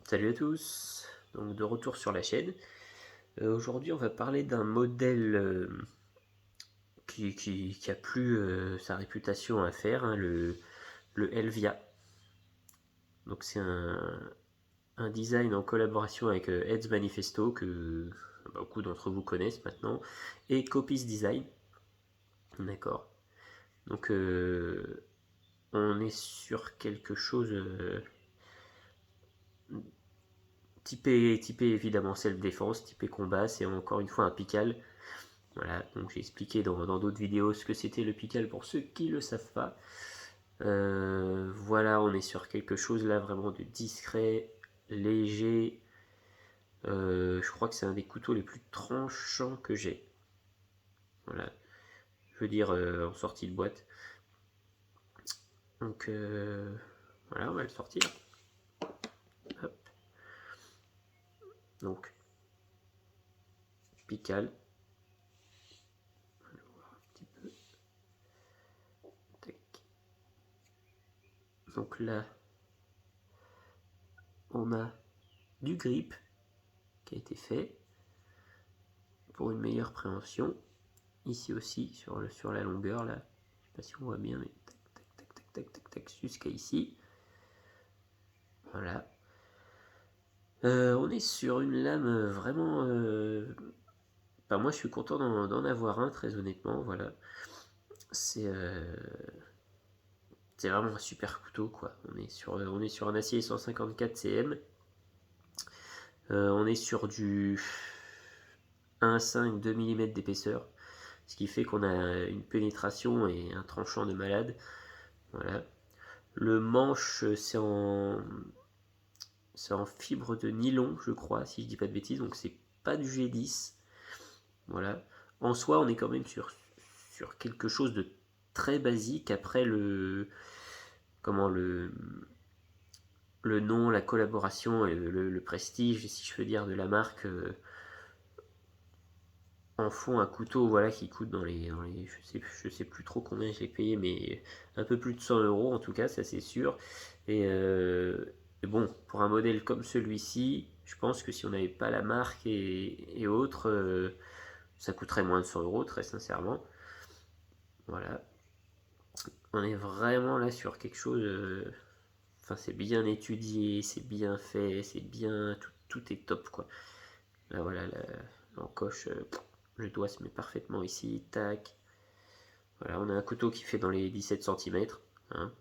Salut à tous, donc de retour sur la chaîne. Aujourd'hui on va parler d'un modèle qui a plus sa réputation à faire, hein, le Elvia. Donc c'est un design en collaboration avec Heads Manifesto que beaucoup d'entre vous connaissent maintenant, et Copis Design. D'accord. Donc on est sur quelque chose typé évidemment self-défense, typé combat, c'est encore une fois un pical. Voilà, donc j'ai expliqué dans d'autres vidéos ce que c'était le pical pour ceux qui ne le savent pas. Voilà, on est sur quelque chose là vraiment de discret, léger. Je crois que c'est un des couteaux les plus tranchants que j'ai. Voilà, je veux dire en sortie de boîte. Donc voilà, on va le sortir. Hop. Donc, pical. On va voir un petit peu. Tac. Donc là, on a du grip qui a été fait pour une meilleure préhension. Ici aussi, sur la longueur, là, je sais pas si on voit bien, mais tac, tac, tac, tac, tac, tac, tac, jusqu'à ici. Voilà. On est sur une lame vraiment... Enfin, moi, je suis content d'en avoir un, très honnêtement, voilà. C'est c'est vraiment un super couteau, quoi. On est sur un acier 154 cm. On est sur du 1,5, 2 mm d'épaisseur. Ce qui fait qu'on a une pénétration et un tranchant de malade. Voilà. Le manche, c'est en fibre de nylon, je crois, si je dis pas de bêtises, donc c'est pas du G10. Voilà. En soi, on est quand même sur quelque chose de très basique. Après, comment le nom, la collaboration et le prestige, si je veux dire, de la marque en font un couteau, voilà, qui coûte je sais plus trop combien je l'ai payé, mais un peu plus de 100 euros en tout cas, ça c'est sûr. Et bon, pour un modèle comme celui-ci, je pense que si on n'avait pas la marque et autres, ça coûterait moins de 100 euros, très sincèrement. Voilà. On est vraiment là sur quelque chose. Enfin, c'est bien étudié, c'est bien fait, c'est bien. Tout est top, quoi. Là, voilà, l'encoche, le doigt se met parfaitement ici. Tac. Voilà, on a un couteau qui fait dans les 17 cm. Hein.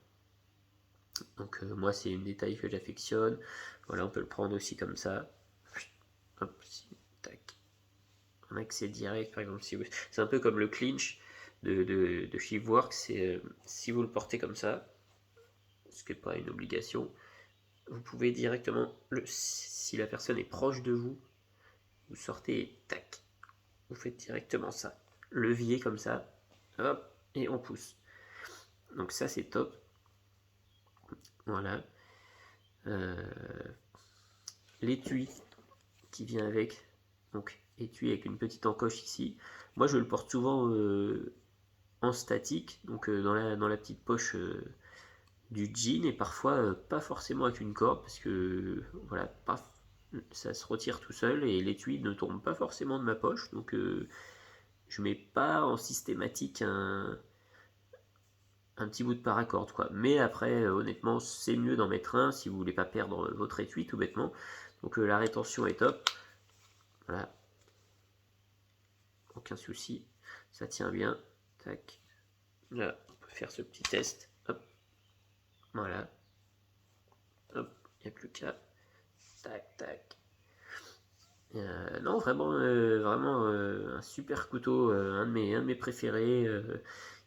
Donc, moi, c'est une des tailles que j'affectionne. Voilà, on peut le prendre aussi comme ça. Hop, tac. En accès direct, par exemple. C'est un peu comme le clinch de Shiftworks. Si vous le portez comme ça, ce qui n'est pas une obligation, vous pouvez directement, si la personne est proche de vous, vous sortez et tac, vous faites directement ça. Levier comme ça, hop, et on pousse. Donc ça c'est top. Voilà. Euh, L'étui qui vient avec, donc étui avec une petite encoche ici. Moi je le porte souvent en statique, donc dans la petite poche du jean, et parfois pas forcément avec une corde, parce que voilà, ça se retire tout seul et l'étui ne tombe pas forcément de ma poche, donc je mets pas en systématique un petit bout de paracorde, quoi. Mais après, honnêtement, c'est mieux d'en mettre un si vous voulez pas perdre votre étui, tout bêtement. Donc la rétention est top. Voilà, aucun souci, ça tient bien. Tac. Là, on peut faire ce petit test. Hop, voilà. Hop, il n'y a plus qu'à. Tac, tac. Non, vraiment, un super couteau, un de mes préférés.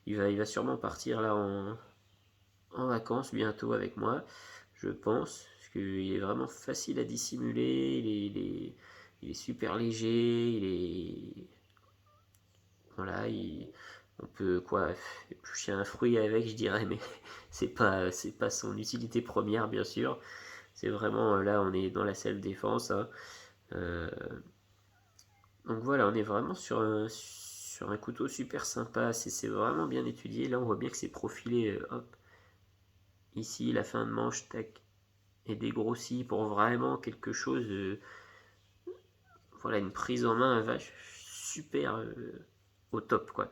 Il va sûrement partir là en vacances bientôt avec moi, je pense, parce qu'il est vraiment facile à dissimuler, il est super léger, voilà, on peut quoi éplucher un fruit avec, je dirais, mais c'est pas son utilité première, bien sûr. C'est vraiment là, on est dans la self-défense. Hein. Euh, donc voilà, on est vraiment sur un couteau super sympa, c'est vraiment bien étudié. Là, on voit bien que c'est profilé, hop, ici, la fin de manche, tac, et dégrossi pour vraiment quelque chose, voilà, une prise en main vache super au top, quoi.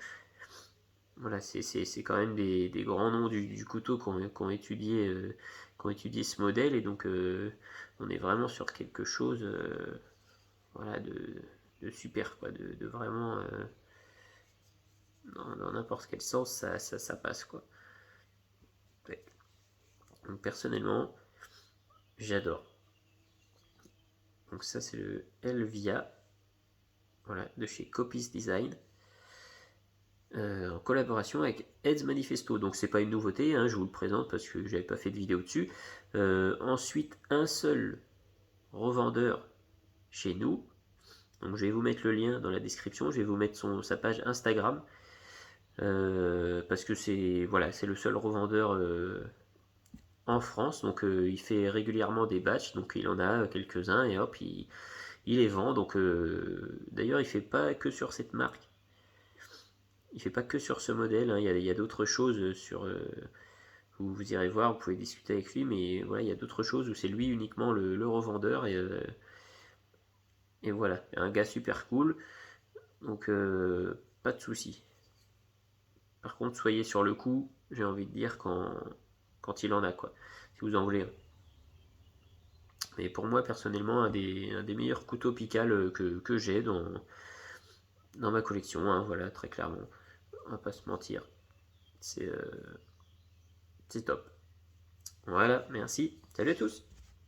Voilà, c'est quand même des grands noms du couteau qui ont étudié ce modèle, et donc on est vraiment sur quelque chose, voilà, de super, quoi, de vraiment, dans n'importe quel sens, ça passe, quoi. Ouais. Donc personnellement, j'adore. Donc ça, c'est le Elvia, voilà, de chez Copis Design, en collaboration avec Heads Manifesto. Donc c'est pas une nouveauté, hein, je vous le présente parce que j'avais pas fait de vidéo dessus. Ensuite, un seul revendeur chez nous. Donc je vais vous mettre le lien dans la description, je vais vous mettre sa page Instagram, parce que c'est, voilà, c'est le seul revendeur en France. Donc il fait régulièrement des batchs, donc il en a quelques-uns et hop, il les vend. Donc d'ailleurs, il fait pas que sur cette marque, il fait pas que sur ce modèle, hein. Il y a d'autres choses vous irez voir, vous pouvez discuter avec lui, mais voilà, il y a d'autres choses où c'est lui uniquement le revendeur, et voilà, un gars super cool, donc pas de souci. Par contre, soyez sur le coup, j'ai envie de dire, quand il en a, quoi, si vous en voulez un. Mais pour moi, personnellement, un des meilleurs couteaux pical que j'ai dans ma collection, hein, voilà, très clairement. On va pas se mentir. C'est top. Voilà, merci. Salut à tous.